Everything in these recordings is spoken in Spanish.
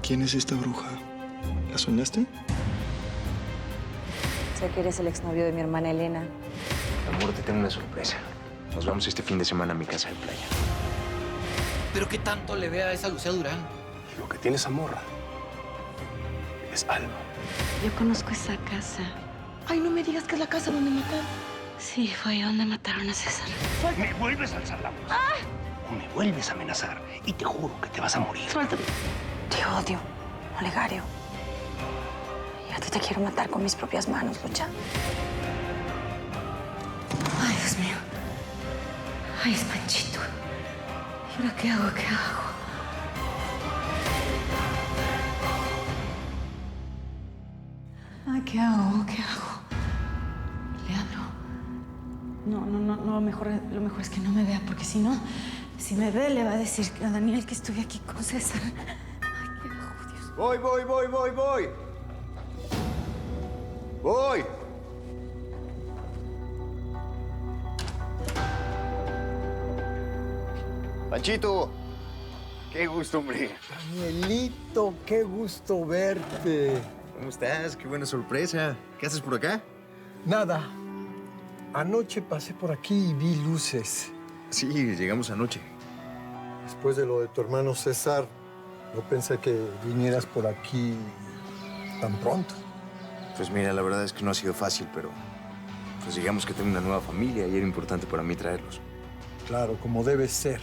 ¿Quién es esta bruja? ¿La soñaste? Sé que eres el exnovio de mi hermana Elena. Amor, te tengo una sorpresa. Nos vamos este fin de semana a mi casa de playa. ¿Pero qué tanto le ve a esa Lucía Durán? Lo que tiene esa morra es alma. Yo conozco esa casa. Ay, no me digas que es la casa donde mataron. Sí, fue ahí donde mataron a César. Me vuelves a alzar la voz. O me vuelves a amenazar y te juro que te vas a morir. Suéltame. Te odio, Olegario. Y a ti te quiero matar con mis propias manos, Lucha. Ay, Dios mío. Ay, es Panchito. ¿Y ahora qué hago? ¿Qué hago? Ay, ¿qué hago? ¿Qué hago? ¿Le hablo? No, lo mejor es que no me vea, porque si no, si me ve, le va a decir a Daniel que estuve aquí con César. Ay, ¿qué hago, Dios? Voy. Panchito, qué gusto, hombre. Danielito, qué gusto verte. ¿Cómo estás? Qué buena sorpresa. ¿Qué haces por acá? Nada. Anoche pasé por aquí y vi luces. Sí, llegamos anoche. Después de lo de tu hermano César, no pensé que vinieras por aquí tan pronto. Pues mira, la verdad es que no ha sido fácil, pero pues digamos que tengo una nueva familia y era importante para mí traerlos. Claro, como debe ser.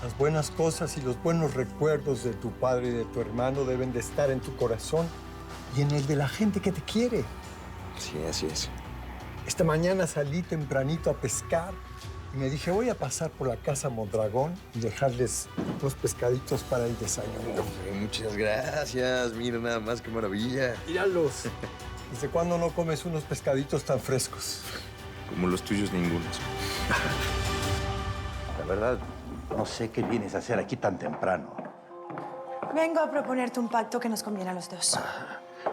Las buenas cosas y los buenos recuerdos de tu padre y de tu hermano deben de estar en tu corazón y en el de la gente que te quiere. Sí, así es. Esta mañana salí tempranito a pescar y me dije, voy a pasar por la casa Mondragón y dejarles unos pescaditos para el desayuno. Muchas gracias. Mira nada más, qué maravilla. Míralos. ¿Desde cuándo no comes unos pescaditos tan frescos? Como los tuyos, ningunos. La verdad, no sé qué vienes a hacer aquí tan temprano. Vengo a proponerte un pacto que nos conviene a los dos.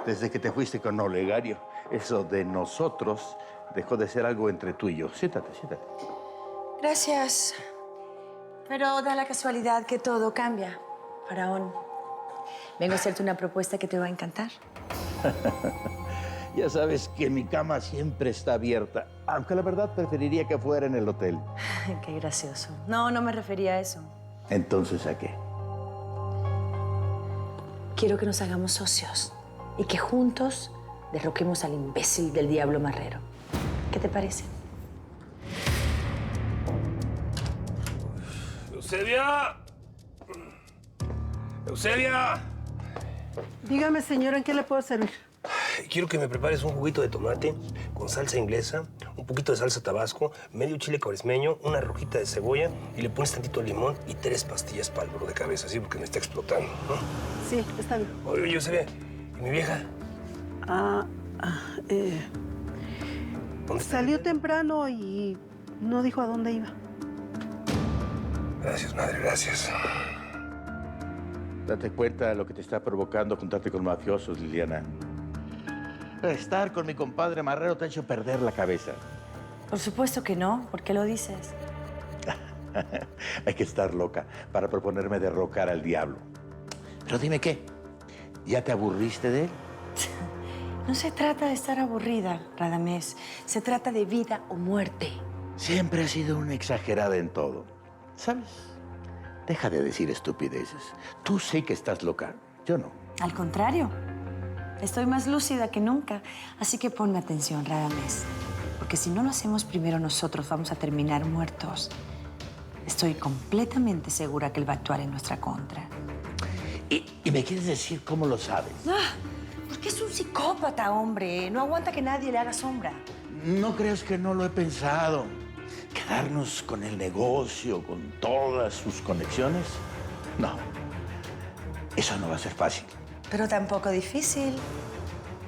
Desde que te fuiste con Olegario, eso de nosotros dejó de ser algo entre tú y yo. Siéntate, siéntate. Gracias. Pero da la casualidad que todo cambia. Faraón, vengo a hacerte una propuesta que te va a encantar. Ya sabes que mi cama siempre está abierta, aunque la verdad preferiría que fuera en el hotel. Qué gracioso. No me refería a eso. Entonces, ¿a qué? Quiero que nos hagamos socios y que juntos derroquemos al imbécil del diablo marrero. ¿Qué te parece? ¡Eusebia! ¡Eusebia! Dígame, señora, ¿en qué le puedo servir? Quiero que me prepares un juguito de tomate con salsa inglesa, un poquito de salsa tabasco, medio chile cuaresmeño, una rojita de cebolla y le pones tantito limón y 3 pastillas para el dolor de cabeza, así porque me está explotando, ¿no? Sí, está bien. Oye, Eusebia, ¿y mi vieja? ¿Dónde está? Salió temprano y no dijo a dónde iba. Gracias, madre, gracias. Date cuenta de lo que te está provocando juntarte con mafiosos, Liliana. Estar con mi compadre Marrero te ha hecho perder la cabeza. Por supuesto que no. ¿Por qué lo dices? Hay que estar loca para proponerme derrocar al diablo. Pero dime qué, ¿ya te aburriste de él? No se trata de estar aburrida, Radamés. Se trata de vida o muerte. Siempre has sido una exagerada en todo. ¿Sabes? Deja de decir estupideces. Tú sí que estás loca, yo no. Al contrario, estoy más lúcida que nunca. Así que ponme atención, Radamés. Porque si no lo hacemos primero nosotros, vamos a terminar muertos. Estoy completamente segura que él va a actuar en nuestra contra. ¿Y me quieres decir cómo lo sabes? Porque es un psicópata, hombre. No aguanta que nadie le haga sombra. ¿No crees que no lo he pensado? ¿Quedarnos con el negocio, con todas sus conexiones? No. Eso no va a ser fácil. Pero tampoco difícil.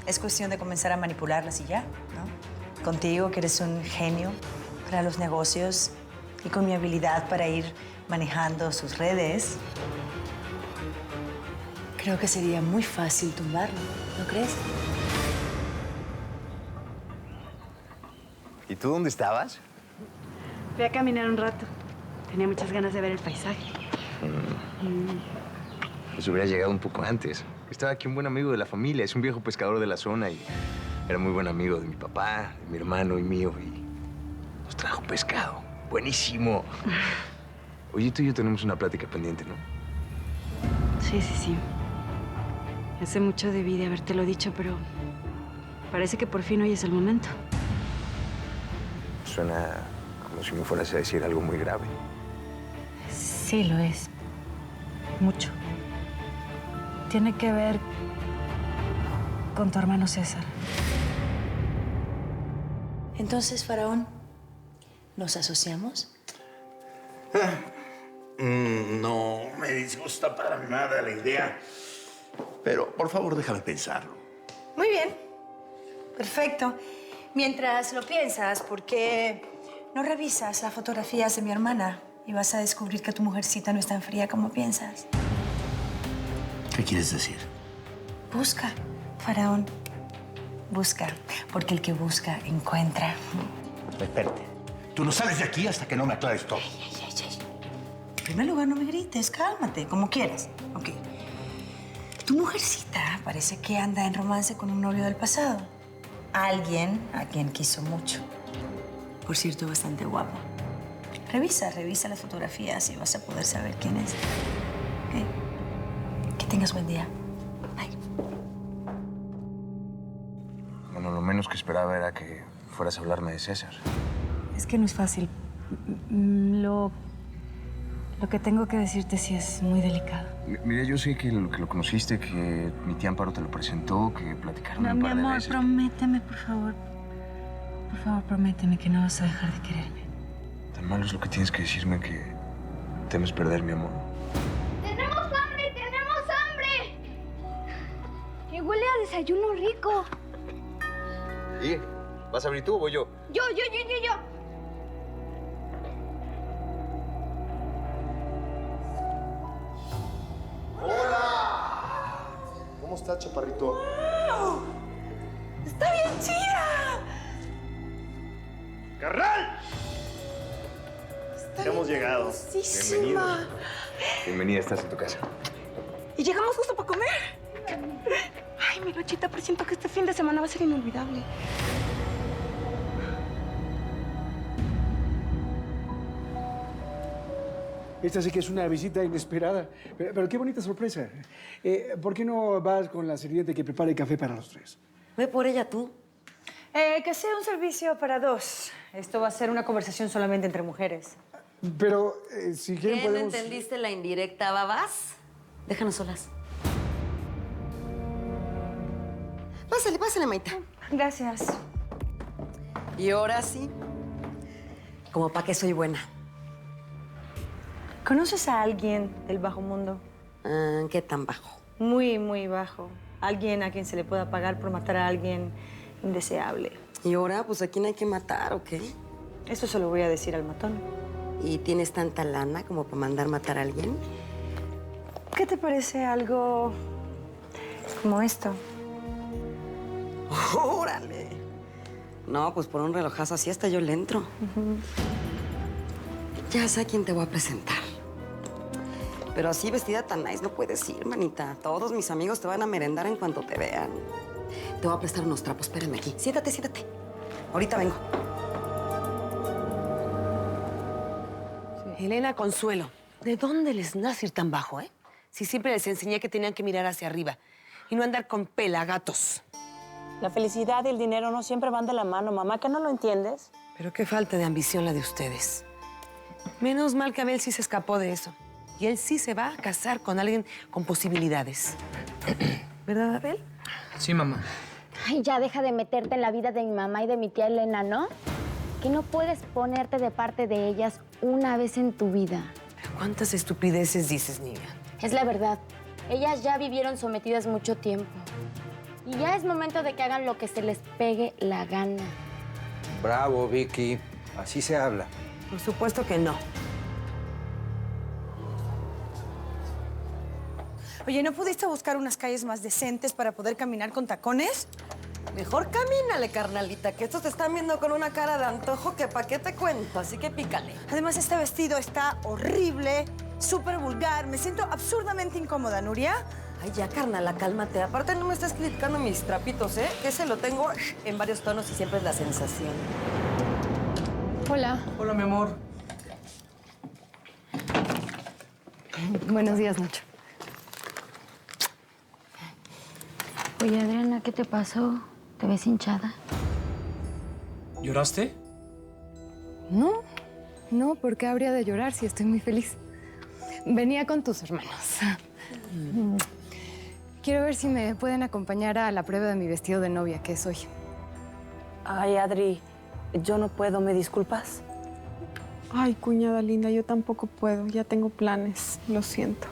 Es cuestión de comenzar a manipularlas y ya, ¿no? Contigo, que eres un genio para los negocios, y con mi habilidad para ir manejando sus redes, creo que sería muy fácil tumbarlo, ¿no crees? ¿Y tú dónde estabas? Fui a caminar un rato. Tenía muchas ganas de ver el paisaje. Pues hubiera llegado un poco antes. Estaba aquí un buen amigo de la familia. Es un viejo pescador de la zona y era muy buen amigo de mi papá, de mi hermano y mío. Y nos trajo pescado. Buenísimo. Oye, tú y yo tenemos una plática pendiente, ¿no? Sí. Hace mucho debí de habértelo dicho, pero parece que por fin hoy es el momento. Suena como si me fueras a decir algo muy grave. Sí, lo es. Mucho. Tiene que ver con tu hermano César. Entonces, Faraón, ¿nos asociamos? No me disgusta para nada la idea. Pero, por favor, déjame pensarlo. Muy bien. Perfecto. Mientras lo piensas, ¿por qué no revisas las fotografías de mi hermana? Y vas a descubrir que tu mujercita no es tan fría como piensas. ¿Qué quieres decir? Busca, Faraón. Busca, porque el que busca, encuentra. Espérate. Tú no sales de aquí hasta que no me aclares todo. En primer lugar, no me grites. Cálmate, como quieras. Ok. Tu mujercita parece que anda en romance con un novio del pasado. Alguien a quien quiso mucho. Por cierto, bastante guapo. Revisa las fotografías y vas a poder saber quién es. ¿Ok? Que tengas buen día. Bye. Bueno, lo menos que esperaba era que fueras a hablarme de César. Es que no es fácil. Lo que tengo que decirte sí es muy delicado. Mira, yo sé que lo conociste, que mi tía Amparo te lo presentó, que platicaron un par de Mi amor, veces. prométeme, por favor. Por favor, prométeme que no vas a dejar de quererme. Tan malo es lo que tienes que decirme que temes perder mi amor. ¡Tenemos hambre! ¡Tenemos hambre! ¡Que huele a desayuno rico! ¿Y? ¿Vas a abrir tú o voy yo? Yo. ¿Cómo está, chaparrito? ¡Wow! ¡Está bien chida! ¡Carnal! Ya hemos llegado. Bienvenido. Bienvenida, estás en tu casa. Y llegamos justo para comer. Ay, mi Luchita, presiento que este fin de semana va a ser inolvidable. Esta sí que es una visita inesperada. Pero qué bonita sorpresa. ¿Por qué no vas con la sirviente que prepare café para los tres? Ve por ella tú. Que sea un servicio para dos. Esto va a ser una conversación solamente entre mujeres. Pero si quieren ¿Qué? podemos... ¿No entendiste la indirecta, babas? Déjanos solas. Pásale, Maita. Gracias. Y ahora sí, como pa' que soy buena. ¿Conoces a alguien del bajo mundo? ¿Qué tan bajo? Muy, muy bajo. Alguien a quien se le pueda pagar por matar a alguien indeseable. ¿Y ahora, pues, a quién hay que matar o qué? Eso se lo voy a decir al matón. ¿Y tienes tanta lana como para mandar matar a alguien? ¿Qué te parece algo como esto? ¡Órale! No, pues por un relojazo así hasta yo le entro. Ya sé a quién te voy a presentar. Pero así vestida tan nice no puedes ir, manita. Todos mis amigos te van a merendar en cuanto te vean. Te voy a prestar unos trapos. Espérame aquí. Siéntate. Ahorita vengo. Sí. Elena, Consuelo, ¿de dónde les nace ir tan bajo, eh? Si siempre les enseñé que tenían que mirar hacia arriba y no andar con pelagatos. La felicidad y el dinero no siempre van de la mano, mamá, ¿que no lo entiendes? Pero qué falta de ambición la de ustedes. Menos mal que Abel sí se escapó de eso. Y él sí se va a casar con alguien con posibilidades. ¿Verdad, Abel? Sí, mamá. Ay, ya deja de meterte en la vida de mi mamá y de mi tía Elena, ¿no? Que no puedes ponerte de parte de ellas una vez en tu vida. ¿Cuántas estupideces dices, niña? Es la verdad. Ellas ya vivieron sometidas mucho tiempo. Y ya es momento de que hagan lo que se les pegue la gana. Bravo, Vicky. Así se habla. Por supuesto que no. Oye, ¿no pudiste buscar unas calles más decentes para poder caminar con tacones? Mejor camínale, carnalita, que estos te están viendo con una cara de antojo que pa' qué te cuento, así que pícale. Además, este vestido está horrible súper vulgar. Me siento absurdamente incómoda, Nuria. Ay, ya, carnala, cálmate. Aparte, no me estás criticando mis trapitos, ¿eh? Que ese lo tengo en varios tonos y siempre es la sensación. Hola. Hola, mi amor. Buenos días, Nacho. Oye, Adriana, ¿qué te pasó? ¿Te ves hinchada? ¿Lloraste? No, ¿por qué habría de llorar si estoy muy feliz? Venía con tus hermanos. Quiero ver si me pueden acompañar a la prueba de mi vestido de novia, que es hoy. Ay, Adri, yo no puedo, ¿me disculpas? Ay, cuñada linda, yo tampoco puedo. Ya tengo planes, lo siento.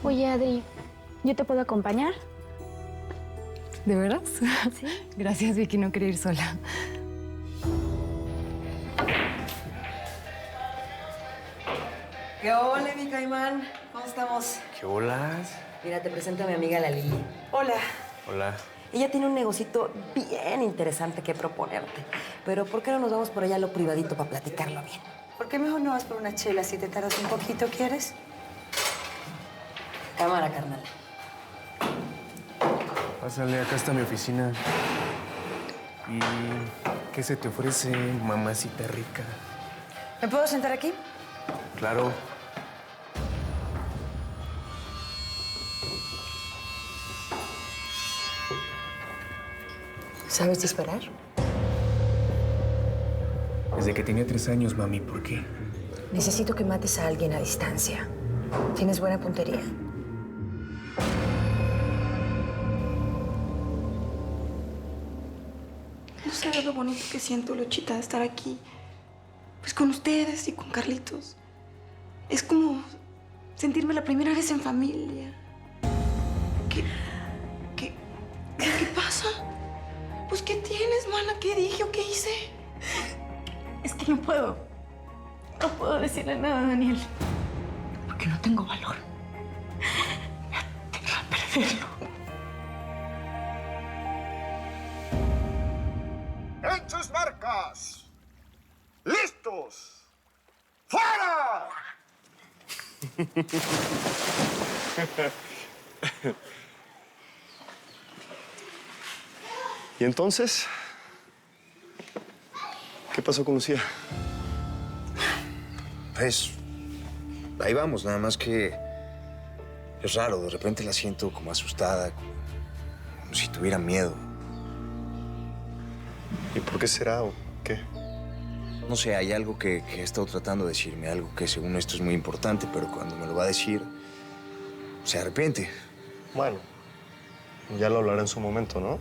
Oye, Adri, ¿yo te puedo acompañar? ¿De veras? Sí. Gracias, Vicky, no quería ir sola. ¿Qué ole, mi caimán? ¿Cómo estamos? ¿Qué bolas? Mira, te presento a mi amiga la Lili. Hola. Hola. Ella tiene un negocito bien interesante que proponerte. Pero ¿por qué no nos vamos por allá a lo privadito para platicarlo bien? ¿Por qué mejor no vas por una chela si te tardas un poquito, quieres? Cámara, carnal. Pásale, acá está mi oficina. ¿Y qué se te ofrece, mamacita rica? ¿Me puedo sentar aquí? Claro. ¿Sabes disparar? Desde que tenía 3 años, mami, ¿por qué? Necesito que mates a alguien a distancia. ¿Tienes buena puntería? No sabes lo bonito que siento, Luchita, de estar aquí. Pues con ustedes y con Carlitos. Es como sentirme la primera vez en familia. ¿Qué pasa? Pues, ¿qué tienes, mana? ¿Qué dije o qué hice? Es que no puedo. No puedo decirle nada a Daniel. Porque no tengo valor. Me aterra perderlo. ¡En sus marcas! ¡Listos! ¡Fuera! ¿Y entonces? ¿Qué pasó con Lucía? Pues, ahí vamos, nada más que es raro, de repente la siento como asustada, como si tuviera miedo. ¿Y por qué será o qué? No sé, hay algo que he estado tratando de decirme, algo que según esto es muy importante, pero cuando me lo va a decir, se arrepiente. Bueno, ya lo hablará en su momento, ¿no?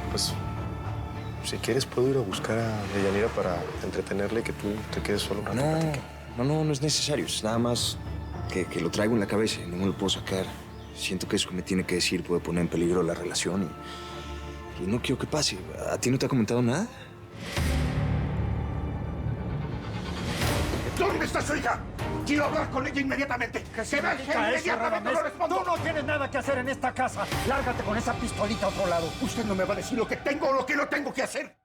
Pues, si quieres, puedo ir a buscar a Deyanira para entretenerle y que tú te quedes solo. No es necesario. Es nada más que lo traigo en la cabeza y no me lo puedo sacar. Siento que eso que me tiene que decir puede poner en peligro la relación y no quiero que pase. ¿A ti no te ha comentado nada? ¿Dónde está su hija? Quiero hablar con ella inmediatamente. ¡Que se vaya inmediatamente! ¡No respondo! Tú no tienes nada que hacer en esta casa. Lárgate con esa pistolita a otro lado. Usted no me va a decir lo que tengo o lo que no tengo que hacer.